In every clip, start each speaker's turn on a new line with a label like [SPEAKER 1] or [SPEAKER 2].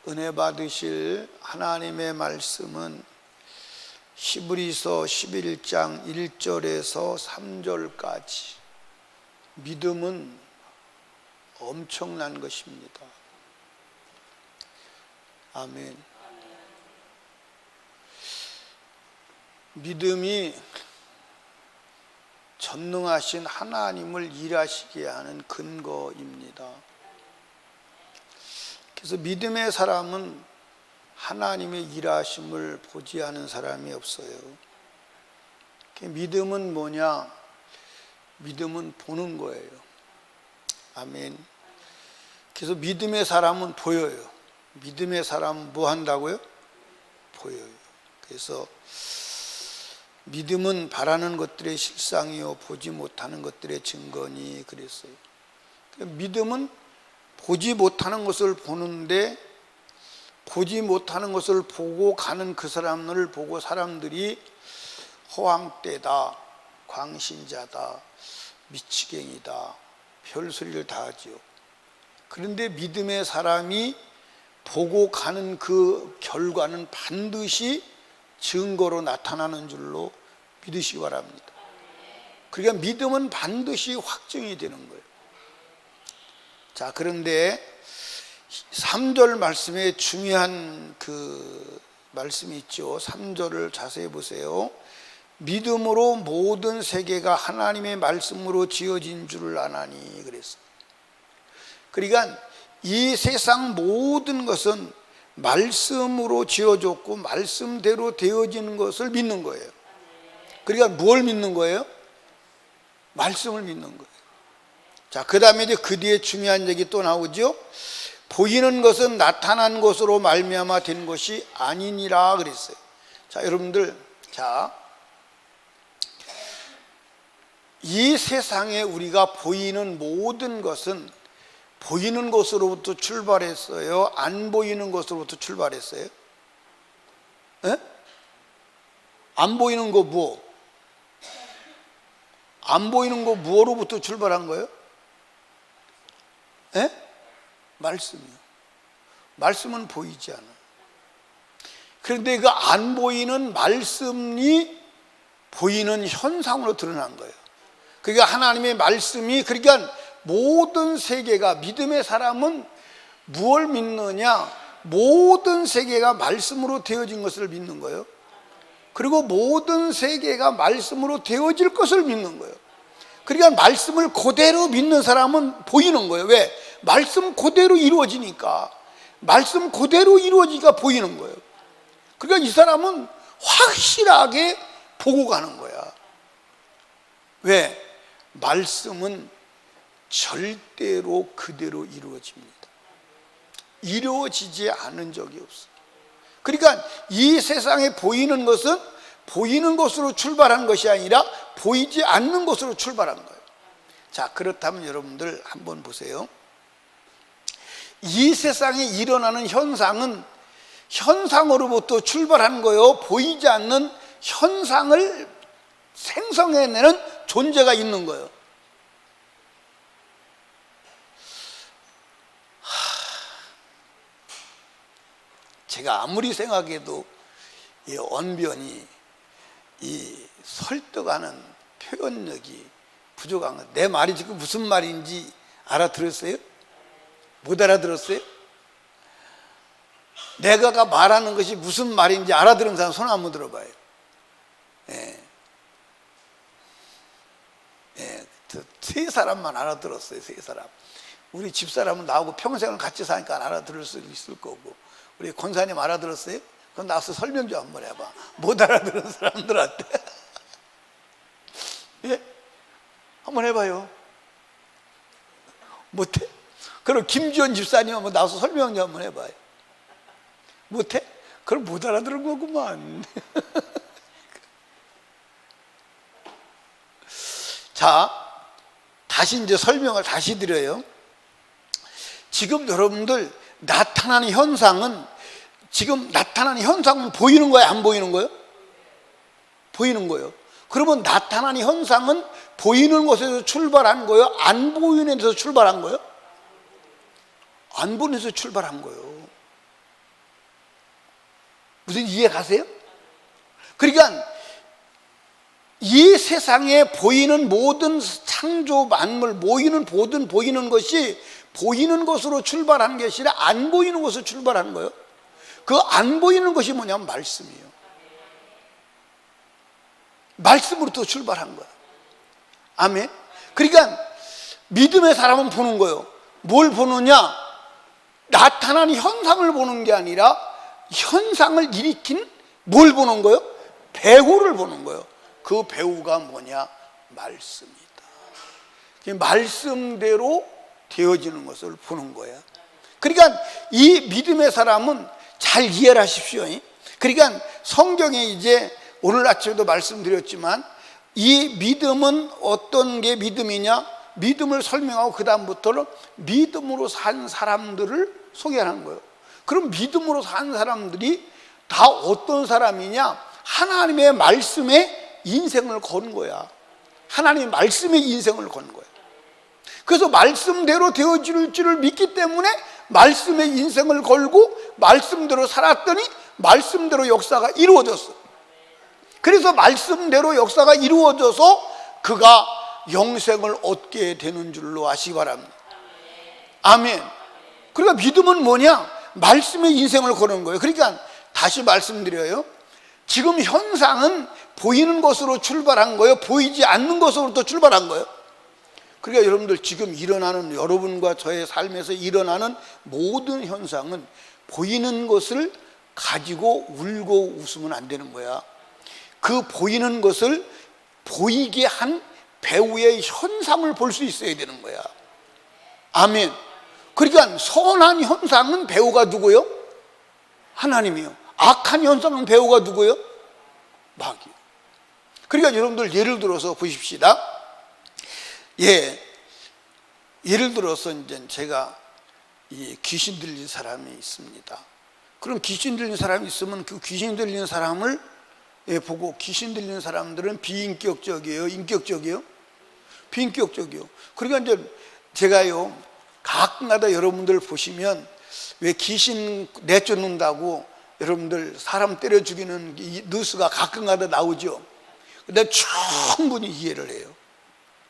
[SPEAKER 1] 은혜 받으실 하나님의 말씀은 히브리서 11장 1절에서 3절까지 믿음은 엄청난 것입니다. 아멘. 믿음이 전능하신 하나님을 일하시게 하는 근거입니다. 그래서 믿음의 사람은 하나님의 일하심을 보지 않은 사람이 없어요. 믿음은 뭐냐? 믿음은 보는 거예요. 아멘. 그래서 믿음의 사람은 보여요. 믿음의 사람은 뭐 한다고요? 보여요. 그래서 믿음은 바라는 것들의 실상이요 보지 못하는 것들의 증거니 그랬어요. 믿음은 보지 못하는 것을 보는데 보지 못하는 것을 보고 가는 그 사람을 보고 사람들이 허황되다, 광신자다, 미치갱이다, 별소리를 다 하죠. 그런데 믿음의 사람이 보고 가는 그 결과는 반드시 증거로 나타나는 줄로 믿으시기 바랍니다. 그러니까 믿음은 반드시 확증이 되는 거예요. 자, 그런데 3절 말씀에 중요한 그 말씀이 있죠. 3절을 자세히 보세요. 믿음으로 모든 세계가 하나님의 말씀으로 지어진 줄을 아나니 그랬어요. 그러니까 이 세상 모든 것은 말씀으로 지어졌고 말씀대로 되어지는 것을 믿는 거예요. 그러니까 뭘 믿는 거예요? 말씀을 믿는 거예요. 자, 그 다음에 이제 그 뒤에 중요한 얘기 또 나오죠. 보이는 것은 나타난 것으로 말미암아 된 것이 아니니라 그랬어요. 자, 여러분들, 자, 이 세상에 우리가 보이는 모든 것은 보이는 것으로부터 출발했어요? 안 보이는 것으로부터 출발했어요? 에? 안 보이는 거 뭐? 안 보이는 거 무엇로부터 출발한 거예요? 에? 말씀이요. 말씀은 보이지 않아요. 그런데 그 안 보이는 말씀이 보이는 현상으로 드러난 거예요. 그러니까 하나님의 말씀이, 그러니까 모든 세계가, 믿음의 사람은 무엇을 믿느냐? 모든 세계가 말씀으로 되어진 것을 믿는 거예요. 그리고 모든 세계가 말씀으로 되어질 것을 믿는 거예요. 그러니까 말씀을 그대로 믿는 사람은 보이는 거예요. 왜? 말씀 그대로 이루어지니까. 말씀 그대로 이루어지니까 보이는 거예요. 그러니까 이 사람은 확실하게 보고 가는 거야. 왜? 말씀은 절대로 그대로 이루어집니다. 이루어지지 않은 적이 없어요. 그러니까 이 세상에 보이는 것은 보이는 것으로 출발한 것이 아니라 보이지 않는 것으로 출발한 거예요. 자, 그렇다면 여러분들 한번 보세요. 이 세상에 일어나는 현상은 현상으로부터 출발한 거예요? 보이지 않는 현상을 생성해내는 존재가 있는 거예요. 제가 아무리 생각해도 이 언변이, 이 설득하는 표현력이 부족한 거예요. 내 말이 지금 무슨 말인지 알아들었어요? 못 알아들었어요? 내가 말하는 것이 무슨 말인지 알아들은 사람 손 한번 들어봐요. 예. 예, 세 사람만 알아들었어요. 세 사람. 우리 집사람은 나하고 평생을 같이 사니까 알아들을 수 있을 거고, 우리 권사님 알아들었어요? 그럼 나와서 설명 좀 한번 해봐. 못 알아들은 사람들한테. 예? 한번 해봐요. 못해? 그럼 김지원 집사님 한번 나와서 설명 좀 한번 해봐요. 못해? 그럼 못 알아들은 거구만. 자, 다시 이제 설명을 다시 드려요. 지금 여러분들 나타나는 현상은, 지금 나타나는 현상은 보이는 거예요? 안 보이는 거예요? 보이는 거예요. 그러면 나타나는 현상은 보이는 곳에서 출발한 거예요? 안 보이는 데서 출발한 거예요? 안 보이는 데서 출발한 거예요. 무슨 이해 가세요? 그러니까 이 세상에 보이는 모든 창조 만물, 보이는 것이 보이는 것으로 출발하는 것이 아니라 안 보이는 것으로 출발하는 거예요. 그 안 보이는 것이 뭐냐면 말씀이에요. 말씀으로부터 출발한 거야. 아멘. 그러니까 믿음의 사람은 보는 거예요. 뭘 보느냐? 나타난 현상을 보는 게 아니라 현상을 일으킨 뭘 보는 거예요? 배후를 보는 거예요. 그 배후가 뭐냐? 말씀이다. 말씀대로 되어지는 것을 보는 거야. 그러니까 이 믿음의 사람은 잘 이해를 하십시오. 그러니까 성경에 이제 오늘 아침에도 말씀드렸지만 이 믿음은 어떤 게 믿음이냐? 믿음을 설명하고 그 다음부터는 믿음으로 산 사람들을 소개하는 거예요. 그럼 믿음으로 산 사람들이 다 어떤 사람이냐? 하나님의 말씀에 인생을 건 거야. 하나님의 말씀에 인생을 건 거야. 그래서 말씀대로 되어질 줄을 믿기 때문에 말씀에 인생을 걸고 말씀대로 살았더니 말씀대로 역사가 이루어졌어. 그래서 말씀대로 역사가 이루어져서 그가 영생을 얻게 되는 줄로 아시기 바랍니다. 아멘. 그러니까 믿음은 뭐냐? 말씀에 인생을 거는 거예요. 그러니까 다시 말씀드려요. 지금 현상은 보이는 것으로 출발한 거예요. 보이지 않는 것으로부터 출발한 거예요. 그러니까 여러분들 지금 일어나는 여러분과 저의 삶에서 일어나는 모든 현상은 보이는 것을 가지고 울고 웃으면 안 되는 거야. 그 보이는 것을 보이게 한 배우의 현상을 볼 수 있어야 되는 거야. 아멘. 그러니까 선한 현상은 배우가 누구요? 하나님이요. 악한 현상은 배우가 누구요? 마귀요. 그러니까 여러분들 예를 들어서 보십시다. 예를 들어서 이제 제가 이 귀신 들린 사람이 있습니다. 그럼 귀신 들린 사람이 있으면 그 귀신 들린 사람을 보고, 귀신 들린 사람들은 비인격적이에요? 인격적이에요? 비인격적이에요. 그러니까 이제 제가요, 가끔가다 여러분들 보시면 왜 귀신 내쫓는다고 여러분들 사람 때려 죽이는 이 뉴스가 가끔가다 나오죠. 근데 충분히 이해를 해요.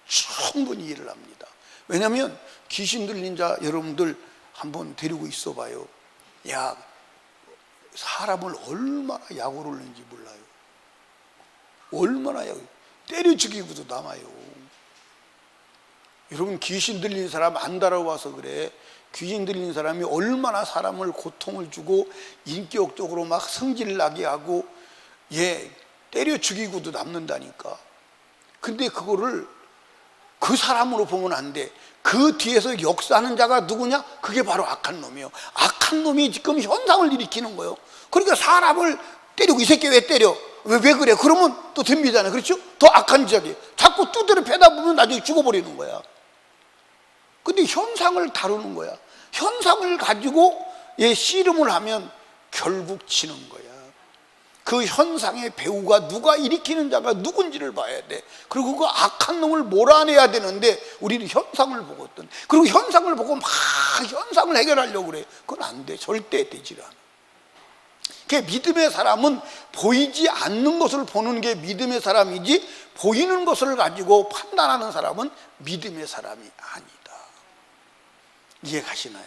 [SPEAKER 1] 충분히 이해를 합니다. 왜냐하면 귀신 들린 자 여러분들 한번 데리고 있어 봐요. 야, 사람을 얼마나 약오를 했는지 몰라요. 얼마나 때려 죽이고도 남아요. 여러분 귀신 들린 사람 안 달아와서 그래. 귀신 들린 사람이 얼마나 사람을 고통을 주고 인격적으로 막 성질 나게 하고 때려 죽이고도 남는다니까. 근데 그거를 그 사람으로 보면 안 돼. 그 뒤에서 역사하는 자가 누구냐? 그게 바로 악한 놈이에요. 악한 놈이 지금 현상을 일으키는 거예요. 그러니까 사람을 때리고, 이 새끼 왜 때려? 왜 그래? 그러면 또 덤비잖아요. 그렇죠? 더 악한 짓이 자꾸 두드려 패다 보면 나중에 죽어버리는 거야. 근데 현상을 다루는 거야. 현상을 가지고 씨름을 하면 결국 지는 거야. 그 현상의 배우가 누가 일으키는 자가 누군지를 봐야 돼. 그리고 그 악한 놈을 몰아내야 되는데 우리는 현상을 보거든. 그리고 현상을 보고 막 현상을 해결하려고 그래. 그건 안 돼. 절대 되질 않아. 믿음의 사람은 보이지 않는 것을 보는 게 믿음의 사람이지, 보이는 것을 가지고 판단하는 사람은 믿음의 사람이 아니다. 이해 가시나요?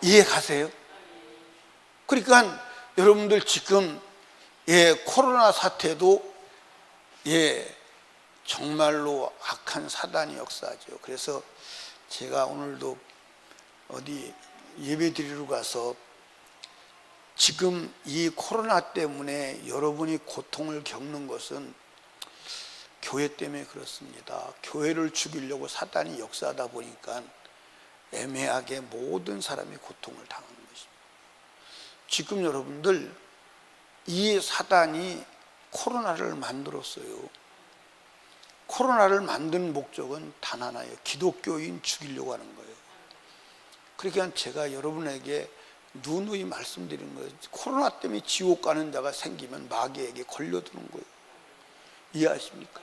[SPEAKER 1] 이해 가세요? 그러니까 여러분들 지금 코로나 사태도 정말로 악한 사단의 역사죠. 그래서 제가 오늘도 어디 예배 드리러 가서 지금 이 코로나 때문에 여러분이 고통을 겪는 것은 교회 때문에 그렇습니다. 교회를 죽이려고 사단이 역사하다 보니까 애매하게 모든 사람이 고통을 당하는 것입니다. 지금 여러분들 이 사단이 코로나를 만들었어요. 코로나를 만든 목적은 단 하나예요. 기독교인 죽이려고 하는 거예요. 그러니까 제가 여러분에게 누누이 말씀드리는 거예요. 코로나 때문에 지옥 가는 자가 생기면 마귀에게 걸려드는 거예요. 이해하십니까?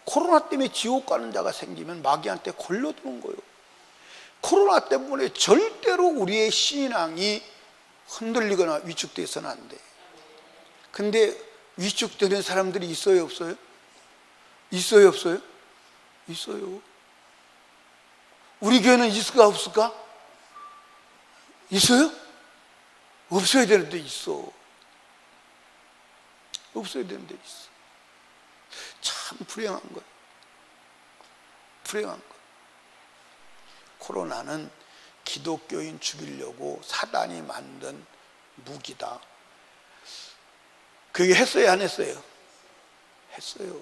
[SPEAKER 1] 코로나 때문에 지옥 가는 자가 생기면 마귀한테 걸려드는 거예요. 코로나 때문에 절대로 우리의 신앙이 흔들리거나 위축돼서는 안 돼. 근데 위축되는 사람들이 있어요, 없어요? 있어요, 없어요? 있어요. 우리 교회는 있을까, 없을까? 있어요? 없어야 되는데 있어. 없어야 되는데 있어. 참 불행한 거예요. 불행한 거예요. 코로나는 기독교인 죽이려고 사단이 만든 무기다. 그게 했어요, 안 했어요? 했어요.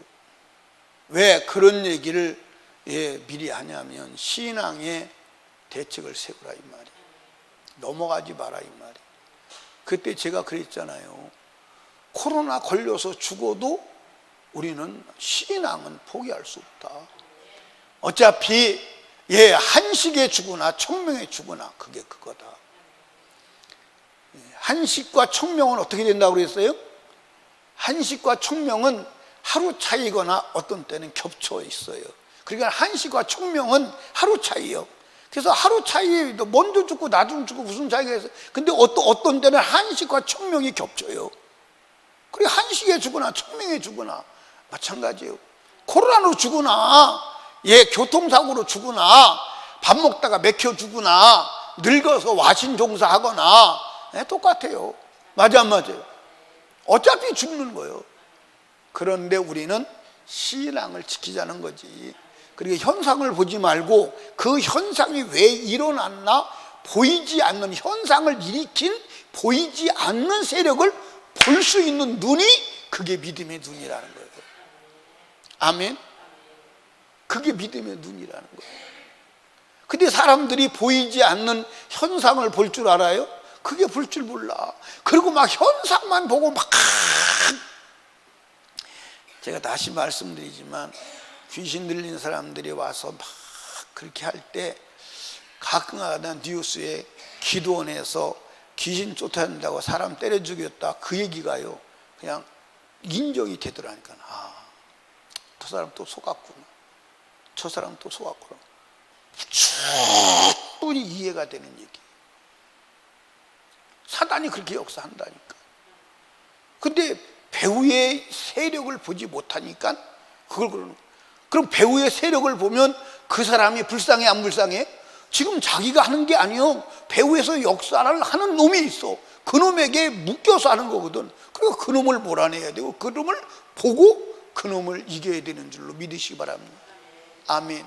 [SPEAKER 1] 왜 그런 얘기를 미리 하냐면 신앙의 대책을 세우라 이 말이에요. 넘어가지 마라 이 말이에요. 그때 제가 그랬잖아요. 코로나 걸려서 죽어도 우리는 신앙은 포기할 수 없다. 어차피 한식에 죽으나 청명에 죽으나 그게 그거다. 한식과 청명은 어떻게 된다고 그랬어요? 한식과 청명은 하루 차이거나 어떤 때는 겹쳐 있어요. 그러니까 한식과 청명은 하루 차이요. 그래서 하루 차이에 먼저 죽고 나중 죽고 무슨 차이가 있어요? 근데 어떤 때는 한식과 청명이 겹쳐요. 그리고 한식에 죽거나 청명에 죽거나 마찬가지예요. 코로나로 죽거나 교통사고로 죽거나 밥 먹다가 맥혀 죽거나 늙어서 와신 종사하거나 똑같아요. 맞아 안 맞아요? 어차피 죽는 거예요. 그런데 우리는 신앙을 지키자는 거지. 그리고 현상을 보지 말고 그 현상이 왜 일어났나 보이지 않는 현상을 일으킨 보이지 않는 세력을 볼 수 있는 눈이 그게 믿음의 눈이라는 거예요. 아멘. 그게 믿음의 눈이라는 거예요. 근데 사람들이 보이지 않는 현상을 볼 줄 알아요? 그게 볼 줄 몰라. 그리고 막 현상만 보고 막 제가 다시 말씀드리지만 귀신 들린 사람들이 와서 막 그렇게 할 때 가끔가다 뉴스에 기도원에서 귀신 쫓아낸다고 사람 때려 죽였다 그 얘기가요 그냥 인정이 되더라니까. 저 사람 또 속았구나. 저 사람 또 속았구나. 충분히 이해가 되는 얘기. 사단이 그렇게 역사한다니까. 근데 배우의 세력을 보지 못하니까 그걸 그러는 거예요. 그럼 배우의 세력을 보면 그 사람이 불쌍해 안 불쌍해? 지금 자기가 하는 게 아니요. 배우에서 역사를 하는 놈이 있어. 그 놈에게 묶여서 하는 거거든. 그리고 그 놈을 몰아내야 되고 그 놈을 보고 그 놈을 이겨야 되는 줄로 믿으시기 바랍니다. 아멘.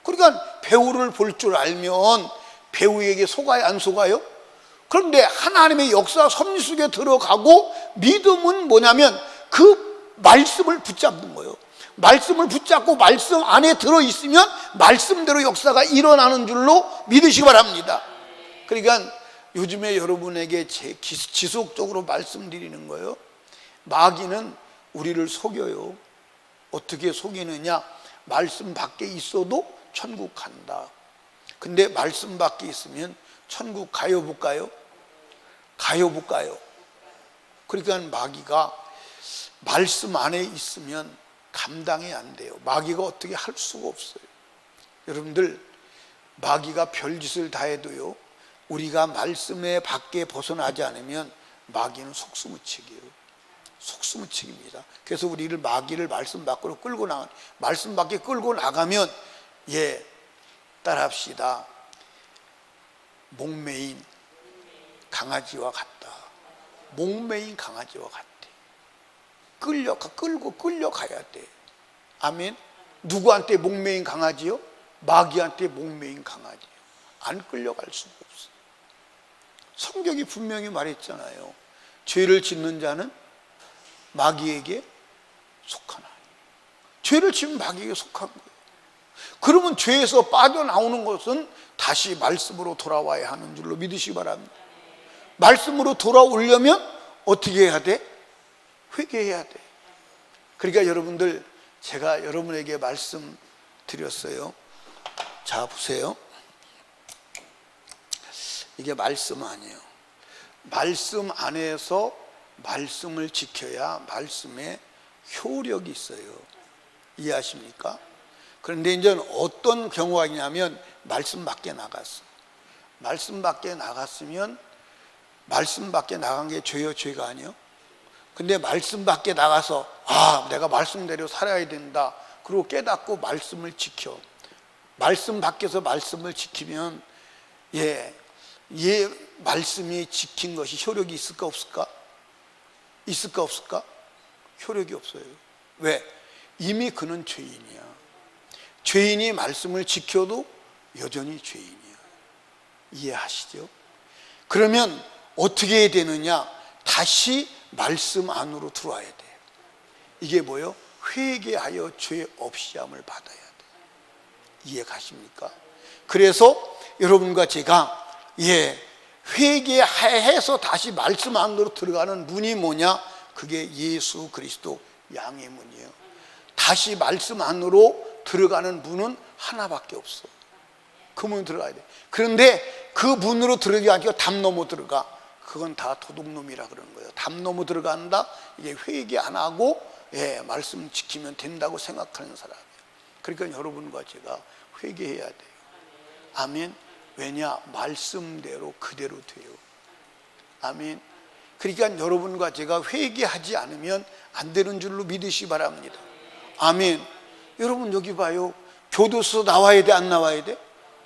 [SPEAKER 1] 그러니까 배우를 볼 줄 알면 배우에게 속아요 안 속아요? 그런데 하나님의 역사 섭리 속에 들어가고 믿음은 뭐냐면 그 말씀을 붙잡는 거예요. 말씀을 붙잡고 말씀 안에 들어있으면 말씀대로 역사가 일어나는 줄로 믿으시기 바랍니다. 그러니까 요즘에 여러분에게 지속적으로 말씀드리는 거예요. 마귀는 우리를 속여요. 어떻게 속이느냐? 말씀 밖에 있어도 천국 간다. 근데 말씀 밖에 있으면 천국 가요 못 가요? 가요 못 가요? 그러니까 마귀가 말씀 안에 있으면 감당이 안 돼요. 마귀가 어떻게 할 수가 없어요. 여러분들 마귀가 별짓을 다 해도요 우리가 말씀의 밖에 벗어나지 않으면 마귀는 속수무책이에요. 속수무책입니다. 그래서 우리를 마귀를 말씀 밖으로 끌고 나가 말씀 밖에 끌고 나가면 따라합시다. 목매인 강아지와 같다. 목매인 강아지와 같대. 끌고 끌려가야 돼. 아멘. 누구한테 목매인 강아지요? 마귀한테 목매인 강아지요. 안 끌려갈 수가 없어. 성경이 분명히 말했잖아요. 죄를 짓는 자는 마귀에게 속하나. 죄를 지으면 마귀에게 속한 거예요. 그러면 죄에서 빠져나오는 것은 다시 말씀으로 돌아와야 하는 줄로 믿으시기 바랍니다. 말씀으로 돌아오려면 어떻게 해야 돼? 회개해야 돼. 그러니까 여러분들 제가 여러분에게 말씀 드렸어요. 자 보세요. 이게 말씀 아니에요. 말씀 안에서 말씀을 지켜야 말씀에 효력이 있어요. 이해하십니까? 그런데 이제 어떤 경우가 있냐면 말씀 밖에 나갔어. 말씀 밖에 나갔으면 말씀 밖에 나간 게 죄요, 죄가 아니요? 근데 말씀 밖에 나가서 내가 말씀대로 살아야 된다, 그리고 깨닫고 말씀을 지켜. 말씀 밖에서 말씀을 지키면 말씀이 지킨 것이 효력이 있을까 없을까? 있을까 없을까? 효력이 없어요. 왜? 이미 그는 죄인이야. 죄인이 말씀을 지켜도 여전히 죄인이야. 이해하시죠? 그러면 어떻게 해야 되느냐? 다시 말씀 안으로 들어와야 돼. 이게 뭐요? 회개하여 죄 없이함을 받아야 돼. 이해가십니까? 그래서 여러분과 제가 회개해서 다시 말씀 안으로 들어가는 문이 뭐냐? 그게 예수 그리스도 양의 문이에요. 다시 말씀 안으로 들어가는 문은 하나밖에 없어. 그 문 들어가야 돼. 그런데 그 문으로 들어가기 아니고 담 넘어 들어가. 그건 다 도둑놈이라 그러는 거예요. 담 넘어 들어간다. 이게 회개 안 하고 말씀 지키면 된다고 생각하는 사람이에요. 그러니까 여러분과 제가 회개해야 돼요. 아멘. 왜냐? 말씀대로 그대로 돼요. 아멘. 그러니까 여러분과 제가 회개하지 않으면 안 되는 줄로 믿으시 바랍니다. 아멘. 여러분 여기 봐요. 교도소 나와야 돼, 안 나와야 돼?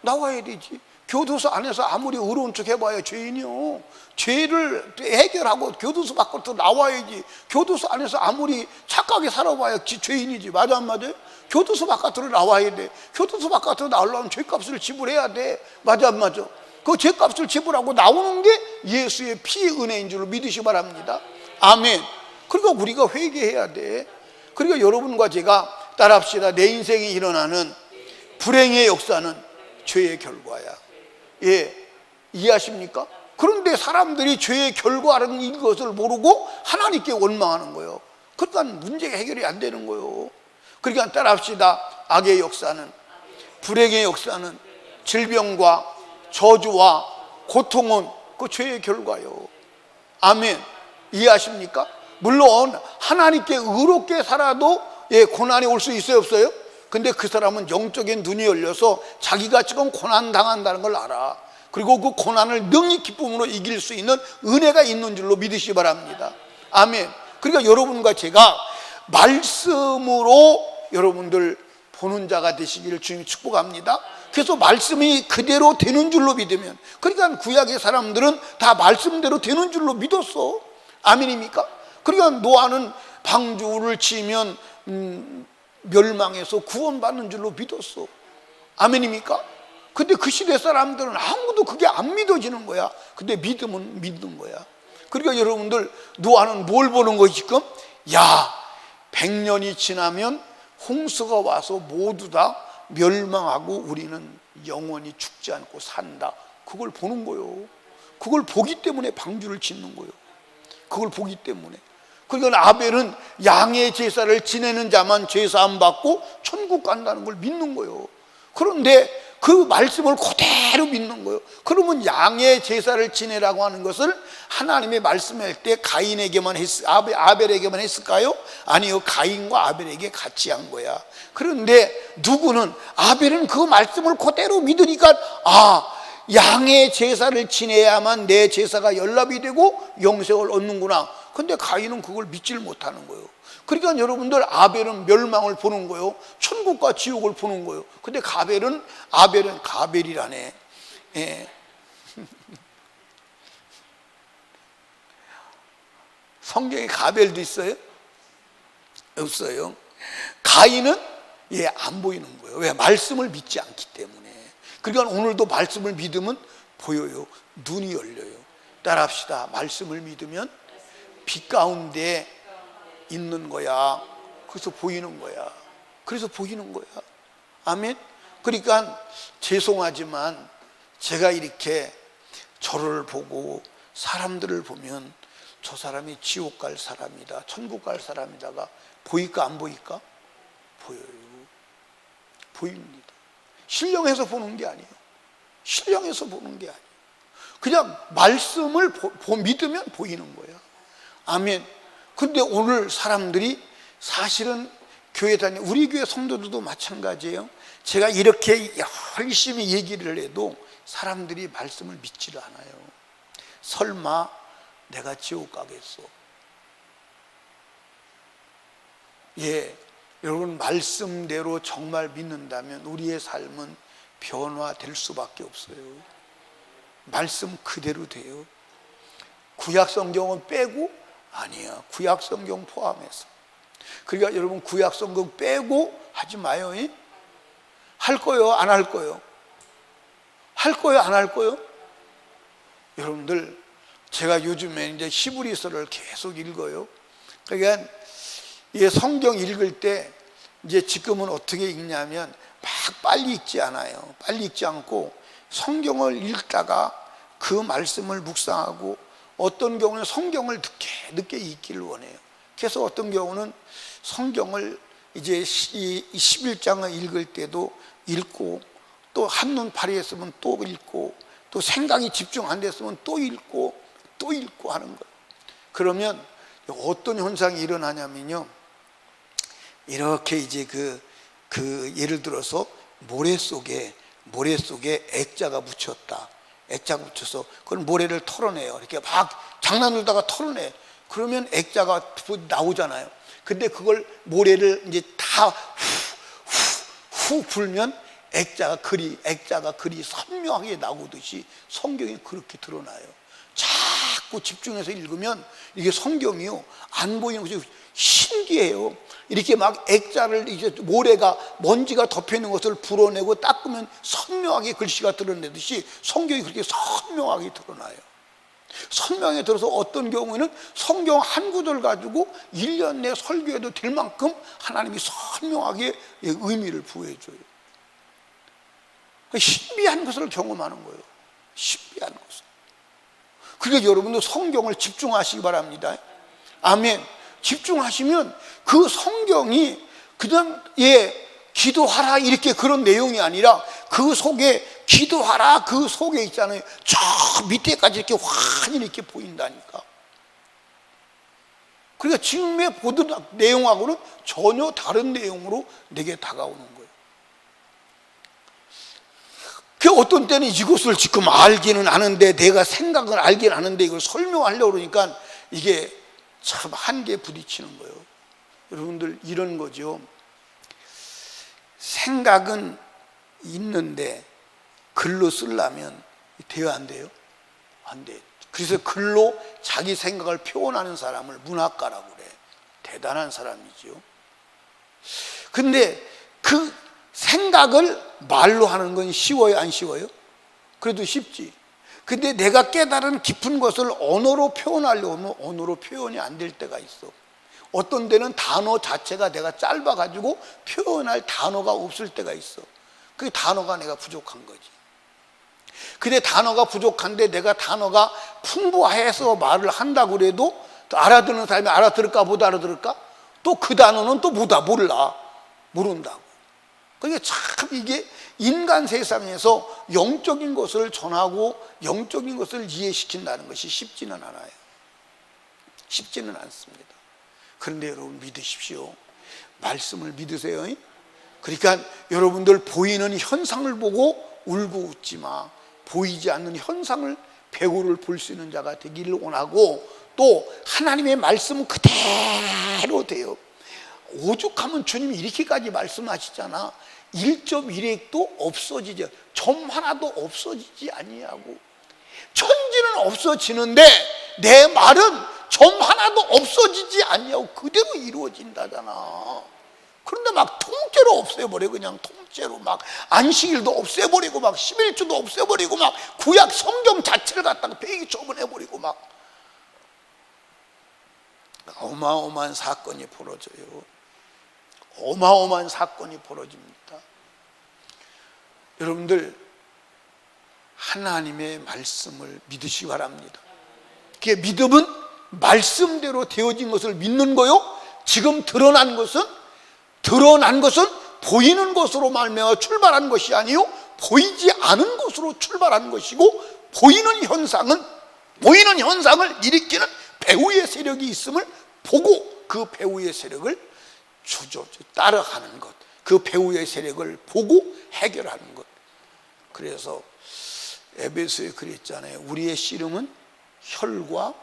[SPEAKER 1] 나와야 되지. 교도소 안에서 아무리 의로운 척 해봐야 죄인이요. 죄를 해결하고 교도소 밖으로 나와야지. 교도소 안에서 아무리 착하게 살아봐야 죄인이지. 맞아 안 맞아요? 교도소 바깥으로 나와야 돼. 교도소 바깥으로 나오려면 죄값을 지불해야 돼. 맞아 안 맞아? 그 죄값을 지불하고 나오는 게 예수의 피 은혜인 줄로 믿으시 바랍니다. 아멘. 그러니까 우리가 회개해야 돼. 그러니까 여러분과 제가 따라합시다. 내 인생에 일어나는 불행의 역사는 죄의 결과야. 이해하십니까? 그런데 사람들이 죄의 결과라는 이것을 모르고 하나님께 원망하는 거예요. 그러니까 문제가 해결이 안 되는 거예요. 그러니까 따라합시다. 악의 역사는, 불행의 역사는, 질병과 저주와 고통은 그 죄의 결과요. 아멘. 이해하십니까? 물론 하나님께 의롭게 살아도 고난이 올 수 있어요, 없어요? 근데 그 사람은 영적인 눈이 열려서 자기가 지금 고난 당한다는 걸 알아. 그리고 그 고난을 능히 기쁨으로 이길 수 있는 은혜가 있는 줄로 믿으시기 바랍니다. 아멘. 그러니까 여러분과 제가 말씀으로 여러분들 보는 자가 되시기를 주님이 축복합니다. 그래서 말씀이 그대로 되는 줄로 믿으면, 그러니까 구약의 사람들은 다 말씀대로 되는 줄로 믿었어. 아멘입니까? 그러니까 노아는 방주를 치면 멸망해서 구원받는 줄로 믿었어. 아멘입니까? 근데 그 시대 사람들은 아무도 그게 안 믿어지는 거야. 근데 믿으면 믿는 거야. 그러니까 여러분들 노아는 뭘 보는 거지 지금? 100년이 지나면 홍수가 와서 모두 다 멸망하고 우리는 영원히 죽지 않고 산다. 그걸 보는 거예요. 그걸 보기 때문에 방주를 짓는 거예요. 그걸 보기 때문에. 그러니까 아벨은 양의 제사를 지내는 자만 제사 안 받고 천국 간다는 걸 믿는 거예요. 그런데 그 말씀을 그대로 믿는 거예요. 그러면 양의 제사를 지내라고 하는 것을 하나님의 말씀할 때 가인에게만 아벨에게만 했을까요? 아니요, 가인과 아벨에게 같이 한 거야. 그런데 누구는 아벨은 그 말씀을 그대로 믿으니까 양의 제사를 지내야만 내 제사가 연락이 되고 영생을 얻는구나. 근데 가인은 그걸 믿질 못하는 거예요. 그러니까 여러분들 아벨은 멸망을 보는 거예요. 천국과 지옥을 보는 거예요. 근데 아벨은 가벨이라네. 성경에 가벨도 있어요? 없어요. 가인은 안 보이는 거예요. 왜? 말씀을 믿지 않기 때문에. 그러니까 오늘도 말씀을 믿으면 보여요. 눈이 열려요. 따라합시다. 말씀을 믿으면 빛 가운데 있는 거야. 그래서 보이는 거야. 그래서 보이는 거야. 아멘. 그러니까 죄송하지만 제가 이렇게 저를 보고 사람들을 보면 저 사람이 지옥 갈 사람이다, 천국 갈 사람이다가 보일까 안 보일까? 보여요. 보입니다. 신령해서 보는 게 아니에요. 신령해서 보는 게 아니에요. 그냥 말씀을 믿으면 보이는 거야. 아멘. 근데 오늘 사람들이 사실은 교회 우리 교회 성도들도 마찬가지예요. 제가 이렇게 열심히 얘기를 해도 사람들이 말씀을 믿지를 않아요. 설마 내가 지옥 가겠소? 예, 여러분 말씀대로 정말 믿는다면 우리의 삶은 변화될 수밖에 없어요. 말씀 그대로 돼요. 구약 성경은 빼고? 아니야, 구약 성경 포함해서. 그러니까 여러분 구약 성경 빼고 하지 마요. 할 거요, 안 할 거요? 할 거요, 안 할 거요? 여러분들, 제가 요즘에 이제 히브리서를 계속 읽어요. 그러니까 이 성경 읽을 때 이제 지금은 어떻게 읽냐면 막 빨리 읽지 않아요. 빨리 읽지 않고 성경을 읽다가 그 말씀을 묵상하고, 어떤 경우는 성경을 늦게 읽기를 원해요. 그래서 어떤 경우는 성경을 이제 11장을 읽을 때도 읽고, 또 한눈 파리했으면 또 읽고, 또 생각이 집중 안 됐으면 또 읽고 하는 거예요. 그러면 어떤 현상이 일어나냐면요, 이렇게 이제 예를 들어서 모래 속에 액자가 묻혔다. 액자가 묻혀서 그걸 모래를 털어내요. 이렇게 막 장난으로다가 털어내. 그러면 액자가 나오잖아요. 근데 그걸 모래를 이제 다 후 불면 액자가 글이 선명하게 나오듯이 성경이 그렇게 드러나요. 자꾸 집중해서 읽으면 이게 성경이요, 안 보이는 것이 신기해요. 이렇게 막 액자를, 이제 모래가, 먼지가 덮여 있는 것을 불어내고 닦으면 선명하게 글씨가 드러내듯이 성경이 그렇게 선명하게 드러나요. 선명하게 들어서 어떤 경우에는 성경 한 구절 가지고 1년 내 설교해도 될 만큼 하나님이 선명하게 의미를 부여해줘요. 신비한 것을 경험하는 거예요. 신비한 것을. 그러니까 여러분도 성경을 집중하시기 바랍니다. 아멘. 집중하시면 그 성경이 그냥 기도하라 이렇게 그런 내용이 아니라, 그 속에 기도하라 그 속에 있잖아요. 저 밑에까지 이렇게 환히 이렇게 보인다니까. 그러니까 지금의 보던 내용하고는 전혀 다른 내용으로 내게 다가오는 거예요. 그 어떤 때는 이것을 지금 알기는 아는데, 내가 생각을 알긴 아는데 이걸 설명하려고 그러니까 이게 참 한계에 부딪히는 거예요. 여러분들, 이런 거죠. 생각은 있는데 글로 쓰려면 돼요, 안 돼요? 안 돼요. 그래서 글로 자기 생각을 표현하는 사람을 문학가라고 그래. 대단한 사람이죠. 근데 그 생각을 말로 하는 건 쉬워요, 안 쉬워요? 그래도 쉽지. 근데 내가 깨달은 깊은 것을 언어로 표현하려고 하면 언어로 표현이 안 될 때가 있어. 어떤 데는 단어 자체가 내가 짧아가지고 표현할 단어가 없을 때가 있어. 그게 단어가 내가 부족한 거지. 근데 단어가 부족한데 내가 단어가 풍부해서 말을 한다고 그래도 알아듣는 사람이 알아들을까 못 알아들을까? 또 그 단어는 또 모른다고. 그러니까 참 이게 인간 세상에서 영적인 것을 전하고 영적인 것을 이해시킨다는 것이 쉽지는 않아요. 쉽지는 않습니다. 그런데 여러분 믿으십시오. 말씀을 믿으세요. 그러니까 여러분들 보이는 현상을 보고 울고 웃지 마. 보이지 않는 현상을, 배우를 볼 수 있는 자가 되기를 원하고, 또 하나님의 말씀은 그대로 돼요. 오죽하면 주님이 이렇게까지 말씀하시잖아. 1.1핵도 없어지지, 점 하나도 없어지지 아니하고. 천지는 없어지는데 내 말은 점 하나도 없어지지 아니하고 그대로 이루어진다잖아. 그런데 막 통째로 없애버려. 그냥 통째로 막 안식일도 없애버리고 막 11주도 없애버리고 막 구약 성경 자체를 갖다가 폐기 처분해버리고 막 어마어마한 사건이 벌어져요. 어마어마한 사건이 벌어집니다. 여러분들, 하나님의 말씀을 믿으시기 바랍니다. 그 믿음은 말씀대로 되어진 것을 믿는 거요. 지금 드러난 것은 보이는 것으로 말미암아 출발한 것이 아니요, 보이지 않은 것으로 출발한 것이고, 보이는 현상을 일으키는 배후의 세력이 있음을 보고 그 배후의 세력을 따라가는 것, 그 배후의 세력을 보고 해결하는 것. 그래서 에베소에 그랬잖아요. 우리의 씨름은 혈과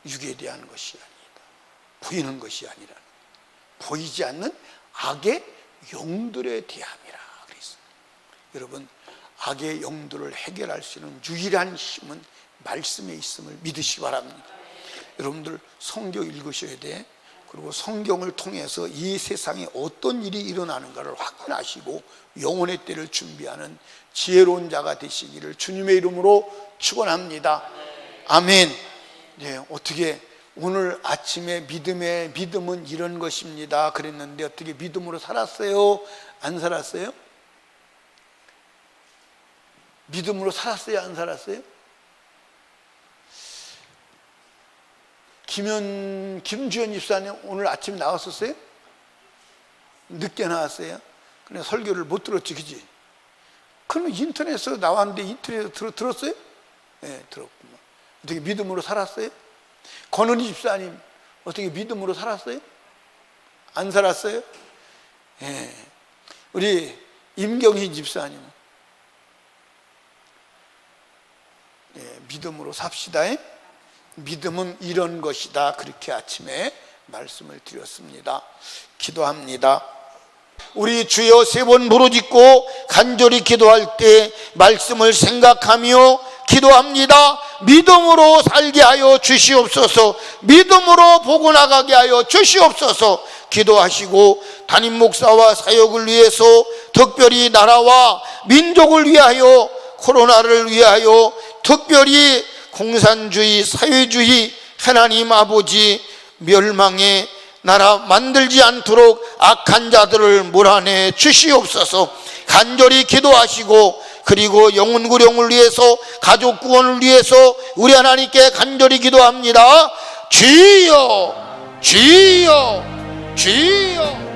[SPEAKER 1] 육에 대한 것이 아니다. 보이는 것이 아니라 보이지 않는 악의 영들에 대함이라 그랬어요. 여러분, 악의 영들을 해결할 수 있는 유일한 힘은 말씀에 있음을 믿으시기 바랍니다. 여러분들 성경 읽으셔야 돼. 그리고 성경을 통해서 이 세상에 어떤 일이 일어나는가를 확인하시고 영혼의 때를 준비하는 지혜로운 자가 되시기를 주님의 이름으로 축원합니다. 아멘. 네, 어떻게 오늘 아침에 믿음은 이런 것입니다 그랬는데 어떻게 믿음으로 살았어요? 안 살았어요? 믿음으로 살았어요? 안 살았어요? 김주현 집사님 오늘 아침에 나왔었어요? 늦게 나왔어요? 그래 설교를 못 들었지, 그지? 그러면 인터넷에서 나왔는데 인터넷에서 들었어요? 네, 들었구만. 어떻게 믿음으로 살았어요? 권은희 집사님 어떻게 믿음으로 살았어요? 안 살았어요? 네. 우리 임경희 집사님 믿음으로 삽시다. 믿음은 이런 것이다. 그렇게 아침에 말씀을 드렸습니다. 기도합니다. 우리 주여 3번 부르짖고 간절히 기도할 때 말씀을 생각하며 기도합니다. 믿음으로 살게 하여 주시옵소서. 믿음으로 보고 나가게 하여 주시옵소서. 기도하시고 담임 목사와 사역을 위해서 특별히 나라와 민족을 위하여 코로나를 위하여 특별히 공산주의, 사회주의, 하나님 아버지 멸망의 나라 만들지 않도록 악한 자들을 몰아내 주시옵소서. 간절히 기도하시고 그리고 영혼 구령을 위해서 가족 구원을 위해서 우리 하나님께 간절히 기도합니다. 주여 주여 주여.